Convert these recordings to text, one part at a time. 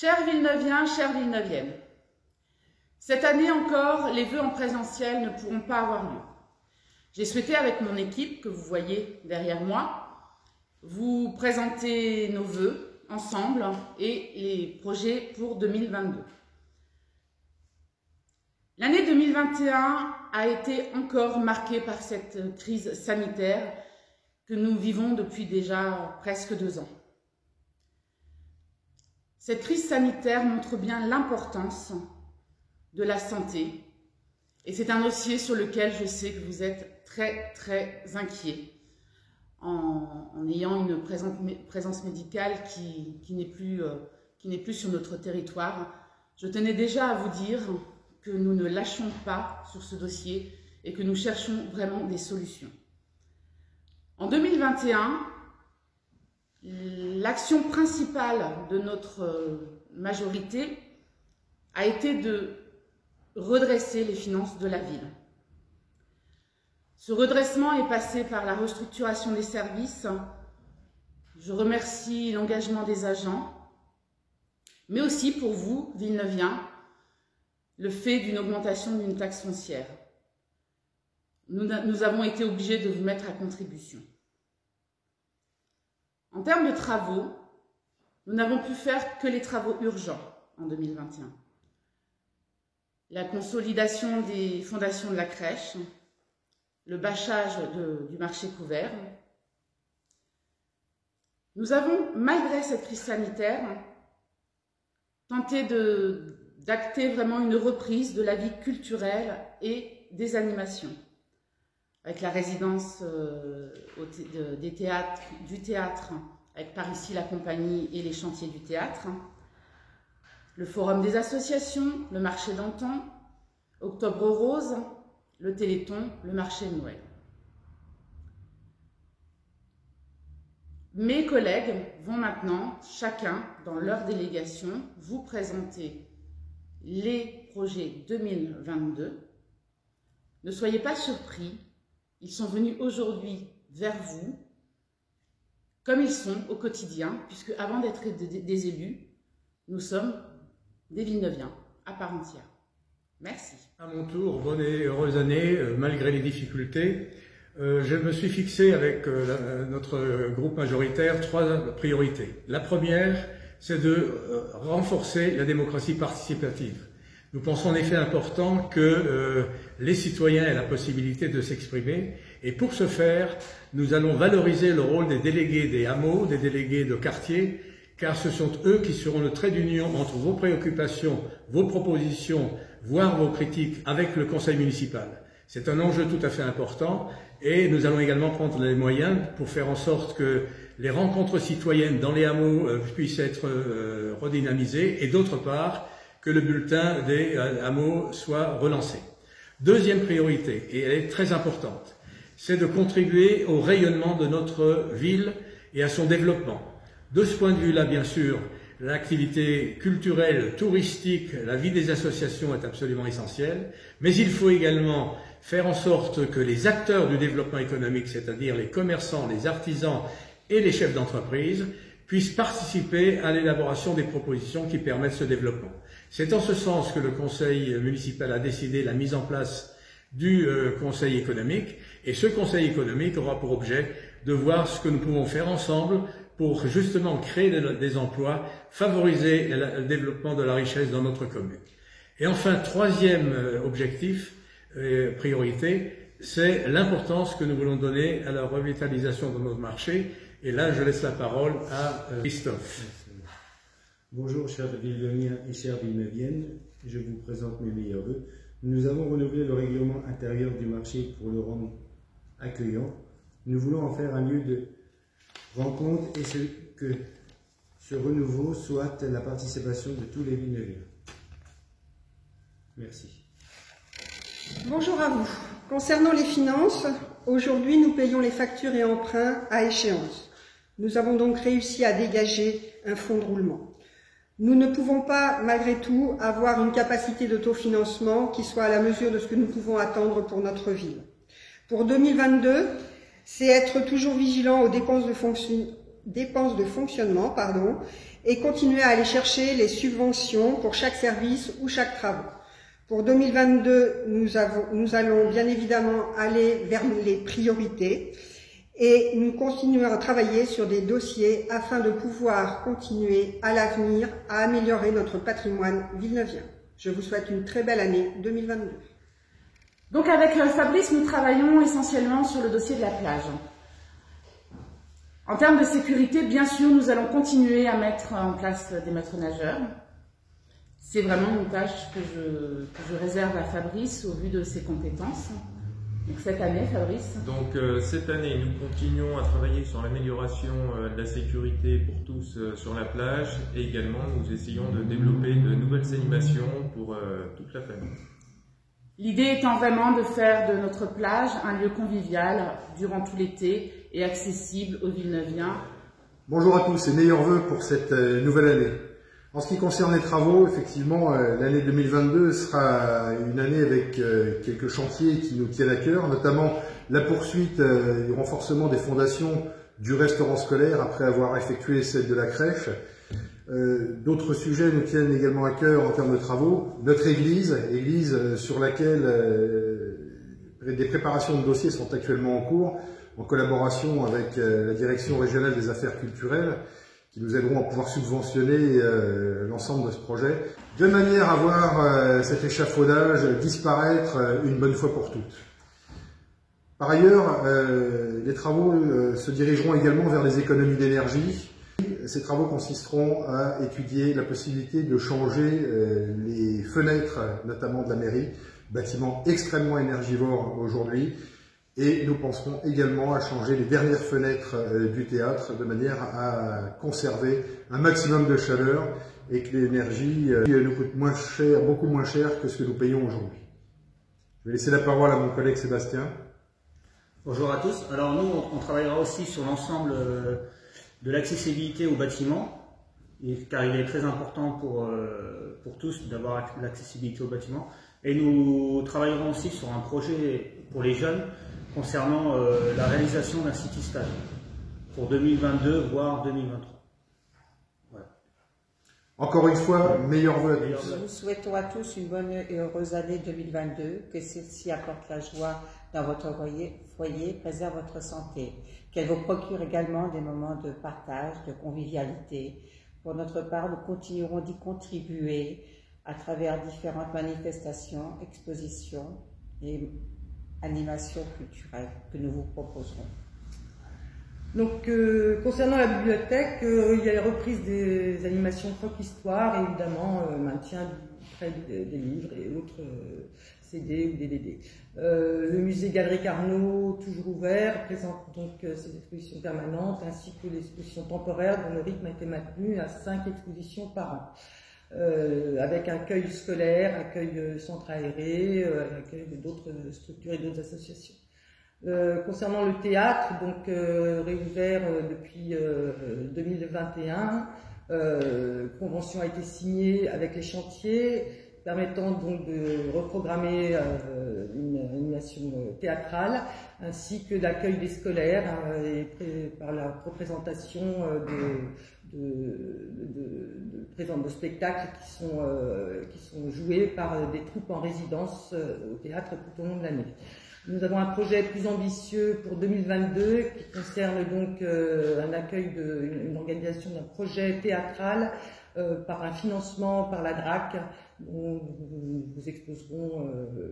Chers Villeneuviens, chères Villeneuviennes, cette année encore, les vœux en présentiel ne pourront pas avoir lieu. J'ai souhaité, avec mon équipe que vous voyez derrière moi, vous présenter nos vœux ensemble et les projets pour 2022. L'année 2021 a été encore marquée par cette crise sanitaire que nous vivons depuis déjà presque 2 ans. Cette crise sanitaire montre bien l'importance de la santé et c'est un dossier sur lequel je sais que vous êtes très inquiets en ayant une présence médicale qui n'est plus sur notre territoire. Je tenais déjà à vous dire que nous ne lâchons pas sur ce dossier et que nous cherchons vraiment des solutions. En 2021, l'action principale de notre majorité a été de redresser les finances de la ville. Ce redressement est passé par la restructuration des services. Je remercie l'engagement des agents, mais aussi pour vous, Villeneuviens, le fait d'une augmentation d'une taxe foncière. Nous avons été obligés de vous mettre à contribution. En termes de travaux, nous n'avons pu faire que les travaux urgents en 2021. La consolidation des fondations de la crèche, le bâchage du marché couvert. Nous avons, malgré cette crise sanitaire, tenté d'acter vraiment une reprise de la vie culturelle et des animations, avec la résidence du théâtre, avec par ici la compagnie et les chantiers du théâtre, le forum des associations, le marché d'antan, Octobre Rose, le Téléthon, le marché de Noël. Mes collègues vont maintenant, chacun dans leur délégation, vous présenter les projets 2022. Ne soyez pas surpris, ils sont venus aujourd'hui vers vous, comme ils sont au quotidien, puisque avant d'être des élus, nous sommes des Villeneuviens à part entière. Merci. À mon tour, bonne et heureuse année, malgré les difficultés. Je me suis fixé avec notre groupe majoritaire 3 priorités. La première, c'est de renforcer la démocratie participative. Nous pensons en effet important que les citoyens aient la possibilité de s'exprimer et pour ce faire, nous allons valoriser le rôle des délégués des hameaux, des délégués de quartier, car ce sont eux qui seront le trait d'union entre vos préoccupations, vos propositions, voire vos critiques avec le conseil municipal. C'est un enjeu tout à fait important et nous allons également prendre les moyens pour faire en sorte que les rencontres citoyennes dans les hameaux puissent être redynamisées et d'autre part que le bulletin des hameaux soit relancé. Deuxième priorité, et elle est très importante, c'est de contribuer au rayonnement de notre ville et à son développement. De ce point de vue-là, bien sûr, l'activité culturelle, touristique, la vie des associations est absolument essentielle, mais il faut également faire en sorte que les acteurs du développement économique, c'est-à-dire les commerçants, les artisans et les chefs d'entreprise, puissent participer à l'élaboration des propositions qui permettent ce développement. C'est en ce sens que le conseil municipal a décidé la mise en place du conseil économique, et ce conseil économique aura pour objet de voir ce que nous pouvons faire ensemble pour justement créer des emplois, favoriser le développement de la richesse dans notre commune. Et enfin, troisième objectif, priorité, c'est l'importance que nous voulons donner à la revitalisation de notre marché. Et là, je laisse la parole à Christophe. Bonjour chers Villeneuviens et chères Villeneuviennes, je vous présente mes meilleurs vœux. Nous avons renouvelé le règlement intérieur du marché pour le rendre accueillant. Nous voulons en faire un lieu de rencontre et que ce renouveau soit la participation de tous les Villeneuviens. Merci. Bonjour à vous. Concernant les finances, aujourd'hui nous payons les factures et emprunts à échéance. Nous avons donc réussi à dégager un fonds de roulement. Nous ne pouvons pas, malgré tout, avoir une capacité d'autofinancement qui soit à la mesure de ce que nous pouvons attendre pour notre ville. Pour 2022, c'est être toujours vigilant aux dépenses dépenses de fonctionnement, et continuer à aller chercher les subventions pour chaque service ou chaque travaux. Pour 2022, nous allons bien évidemment aller vers les priorités et nous continuerons à travailler sur des dossiers afin de pouvoir continuer à l'avenir à améliorer notre patrimoine villeneuvien. Je vous souhaite une très belle année 2022. Donc avec Fabrice, nous travaillons essentiellement sur le dossier de la plage. En termes de sécurité, bien sûr, nous allons continuer à mettre en place des maîtres nageurs. C'est vraiment une tâche que je réserve à Fabrice au vu de ses compétences. Donc cette année, Fabrice? Donc cette année, nous continuons à travailler sur l'amélioration de la sécurité pour tous sur la plage et également nous essayons de développer de nouvelles animations pour toute la famille. L'idée étant vraiment de faire de notre plage un lieu convivial durant tout l'été et accessible aux Villeneuviens. Bonjour à tous et meilleurs vœux pour cette nouvelle année. En ce qui concerne les travaux, effectivement, l'année 2022 sera une année avec quelques chantiers qui nous tiennent à cœur, notamment la poursuite du renforcement des fondations du restaurant scolaire après avoir effectué celle de la crèche. D'autres sujets nous tiennent également à cœur en termes de travaux. Notre église sur laquelle des préparations de dossiers sont actuellement en cours, en collaboration avec la Direction régionale des affaires culturelles, qui nous aideront à pouvoir subventionner l'ensemble de ce projet, de manière à voir cet échafaudage disparaître une bonne fois pour toutes. Par ailleurs, les travaux se dirigeront également vers les économies d'énergie. Ces travaux consisteront à étudier la possibilité de changer les fenêtres, notamment de la mairie, bâtiment extrêmement énergivore aujourd'hui, et nous penserons également à changer les dernières fenêtres du théâtre de manière à conserver un maximum de chaleur et que l'énergie nous coûte moins cher, beaucoup moins cher que ce que nous payons aujourd'hui. Je vais laisser la parole à mon collègue Sébastien. Bonjour à tous. Alors nous, on travaillera aussi sur l'ensemble de l'accessibilité au bâtiment, car il est très important pour tous d'avoir l'accessibilité au bâtiment. Et nous travaillerons aussi sur un projet pour les jeunes concernant la réalisation d'un city stage pour 2022 voire 2023. Voilà. Encore une fois, meilleurs vœux à tous. Nous souhaitons à tous une bonne et heureuse année 2022, que celle-ci apporte la joie dans votre foyer, préserve votre santé, qu'elle vous procure également des moments de partage, de convivialité. Pour notre part, nous continuerons d'y contribuer à travers différentes manifestations, expositions et animations culturelles que nous vous proposerons. Donc, concernant la bibliothèque, il y a la reprise des animations Croque-Histoire et évidemment maintien du prêt des livres et autres CD ou DVD. Le musée Galerie Carnot, toujours ouvert, présente donc ses expositions permanentes ainsi que les expositions temporaires dont le rythme a été maintenu à 5 expositions par an. Avec accueil scolaire, accueil centre aéré, accueil d'autres structures et d'autres associations. Concernant le théâtre, donc réouvert depuis 2021, convention a été signée avec les chantiers, permettant donc de reprogrammer une animation théâtrale, ainsi que l'accueil des scolaires et par la représentation de spectacles qui sont joués par des troupes en résidence au théâtre tout au long de l'année. Nous avons un projet plus ambitieux pour 2022 qui concerne donc un accueil une organisation d'un projet théâtral par un financement par la DRAC. Nous vous exposerons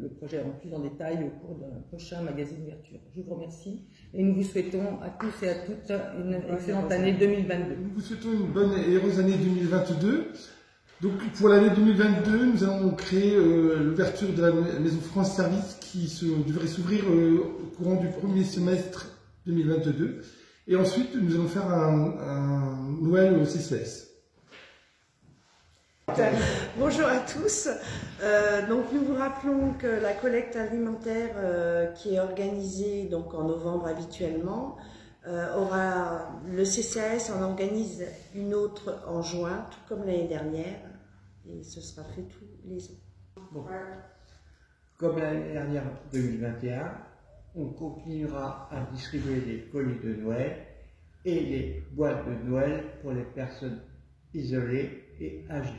le projet en plus en détail au cours d'un prochain magazine d'ouverture. Je vous remercie et nous vous souhaitons à tous et à toutes une excellente année 2022. Nous vous souhaitons une bonne et heureuse année 2022. Donc pour l'année 2022, nous allons créer l'ouverture de la maison France Service qui devrait s'ouvrir au courant du premier semestre 2022. Et ensuite, nous allons faire un Noël au CCS. Bonjour à tous. Donc nous vous rappelons que la collecte alimentaire qui est organisée donc en novembre habituellement aura le CCAS en organise une autre en juin, tout comme l'année dernière, et ce sera fait tous les ans. Bon. Comme l'année dernière 2021, on continuera à distribuer des colis de Noël et les boîtes de Noël pour les personnes isolées et âgées.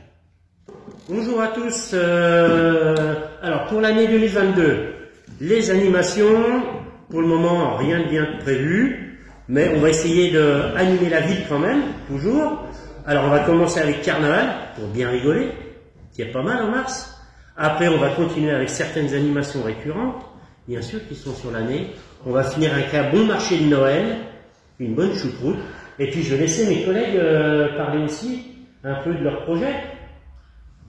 Bonjour à tous. Alors pour l'année 2022, les animations, pour le moment rien de bien prévu, mais on va essayer d'animer la ville quand même, toujours. Alors on va commencer avec Carnaval, pour bien rigoler, qui est pas mal en mars. Après on va continuer avec certaines animations récurrentes, bien sûr qui sont sur l'année. On va finir avec un bon marché de Noël, une bonne choucroute, et puis je vais laisser mes collègues parler aussi un peu de leur projet.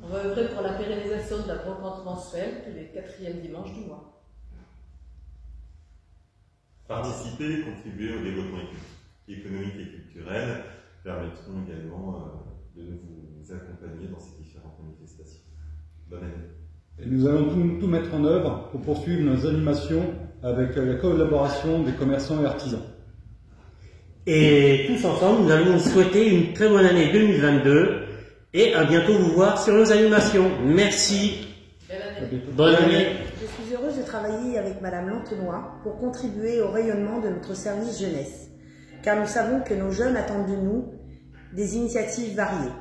On va œuvrer pour la pérennisation de la brocante mensuelle tous les 4e dimanches du mois. Participer et contribuer au développement économique et culturel permettront également de vous accompagner dans ces différentes manifestations. Bonne année. Et nous allons tout mettre en œuvre pour poursuivre nos animations avec la collaboration des commerçants et artisans. Et tous ensemble, nous allons vous souhaiter une très bonne année 2022 et à bientôt vous voir sur nos animations. Merci. Bonne année. Je suis heureuse de travailler avec Madame Lantenois pour contribuer au rayonnement de notre service jeunesse, car nous savons que nos jeunes attendent de nous des initiatives variées.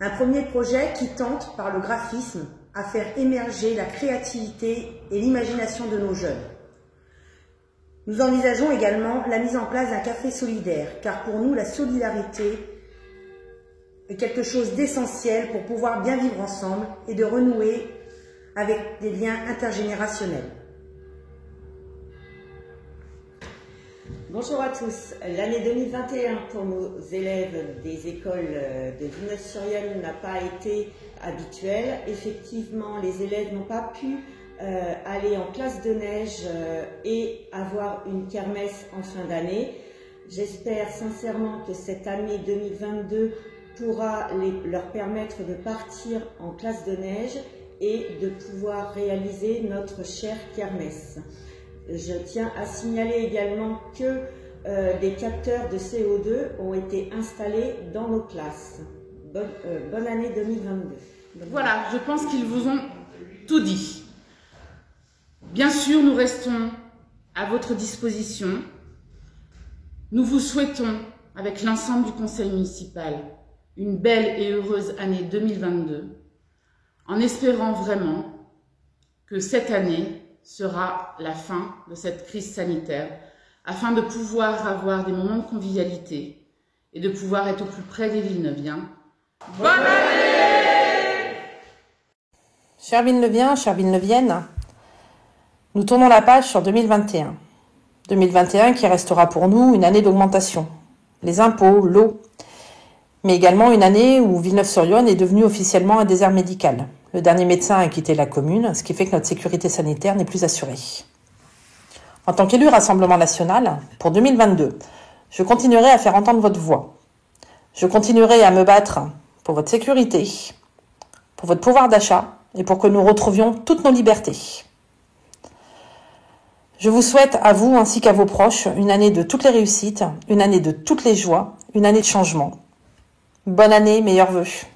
Un premier projet qui tente, par le graphisme, à faire émerger la créativité et l'imagination de nos jeunes. Nous envisageons également la mise en place d'un café solidaire, car pour nous, la solidarité est quelque chose d'essentiel pour pouvoir bien vivre ensemble et de renouer avec des liens intergénérationnels. Bonjour à tous. L'année 2021 pour nos élèves des écoles de Villeneuve-sur-Yonne n'a pas été habituelle. Effectivement, les élèves n'ont pas pu aller en classe de neige et avoir une kermesse en fin d'année. J'espère sincèrement que cette année 2022 pourra leur permettre de partir en classe de neige et de pouvoir réaliser notre chère kermesse. Je tiens à signaler également que des capteurs de CO2 ont été installés dans nos classes. Bonne année 2022. Voilà, je pense qu'ils vous ont tout dit. Bien sûr, nous restons à votre disposition. Nous vous souhaitons, avec l'ensemble du conseil municipal, une belle et heureuse année 2022, en espérant vraiment que cette année sera la fin de cette crise sanitaire, afin de pouvoir avoir des moments de convivialité et de pouvoir être au plus près des Villeneuviens. Bonne année! Chers Villeneuviens, chères Villeneuviennes, nous tournons la page sur 2021. 2021 qui restera pour nous une année d'augmentation. Les impôts, l'eau, mais également une année où Villeneuve-sur-Yonne est devenue officiellement un désert médical. Le dernier médecin a quitté la commune, ce qui fait que notre sécurité sanitaire n'est plus assurée. En tant qu'élu Rassemblement National, pour 2022, je continuerai à faire entendre votre voix. Je continuerai à me battre pour votre sécurité, pour votre pouvoir d'achat et pour que nous retrouvions toutes nos libertés. Je vous souhaite à vous ainsi qu'à vos proches une année de toutes les réussites, une année de toutes les joies, une année de changement. Bonne année, meilleurs vœux.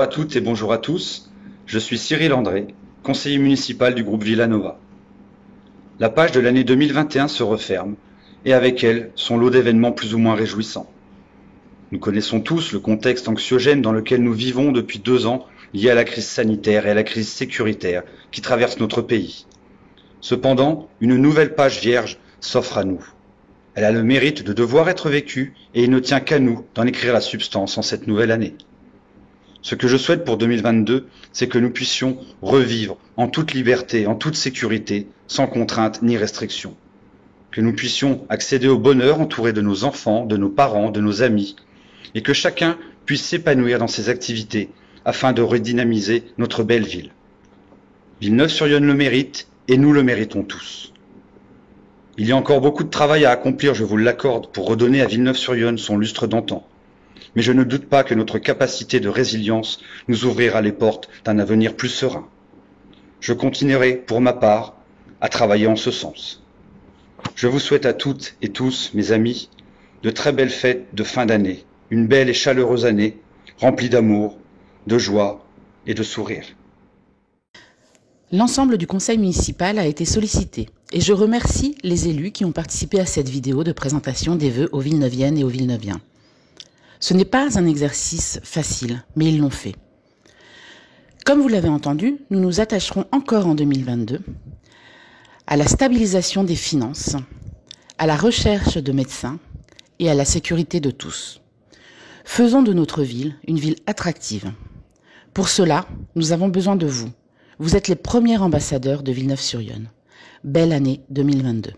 Bonjour à toutes et bonjour à tous. Je suis Cyril André, conseiller municipal du groupe Villanova. La page de l'année 2021 se referme et avec elle son lot d'événements plus ou moins réjouissants. Nous connaissons tous le contexte anxiogène dans lequel nous vivons depuis 2 ans lié à la crise sanitaire et à la crise sécuritaire qui traverse notre pays. Cependant, une nouvelle page vierge s'offre à nous. Elle a le mérite de devoir être vécue et il ne tient qu'à nous d'en écrire la substance en cette nouvelle année. Ce que je souhaite pour 2022, c'est que nous puissions revivre en toute liberté, en toute sécurité, sans contrainte ni restriction. Que nous puissions accéder au bonheur entouré de nos enfants, de nos parents, de nos amis, et que chacun puisse s'épanouir dans ses activités afin de redynamiser notre belle ville. Villeneuve-sur-Yonne le mérite et nous le méritons tous. Il y a encore beaucoup de travail à accomplir, je vous l'accorde, pour redonner à Villeneuve-sur-Yonne son lustre d'antan. Mais je ne doute pas que notre capacité de résilience nous ouvrira les portes d'un avenir plus serein. Je continuerai, pour ma part, à travailler en ce sens. Je vous souhaite à toutes et tous, mes amis, de très belles fêtes de fin d'année, une belle et chaleureuse année, remplie d'amour, de joie et de sourire. L'ensemble du conseil municipal a été sollicité et je remercie les élus qui ont participé à cette vidéo de présentation des vœux aux Villeneuviennes et aux Villeneuviens. Ce n'est pas un exercice facile, mais ils l'ont fait. Comme vous l'avez entendu, nous nous attacherons encore en 2022 à la stabilisation des finances, à la recherche de médecins et à la sécurité de tous. Faisons de notre ville une ville attractive. Pour cela, nous avons besoin de vous. Vous êtes les premiers ambassadeurs de Villeneuve-sur-Yonne. Belle année 2022.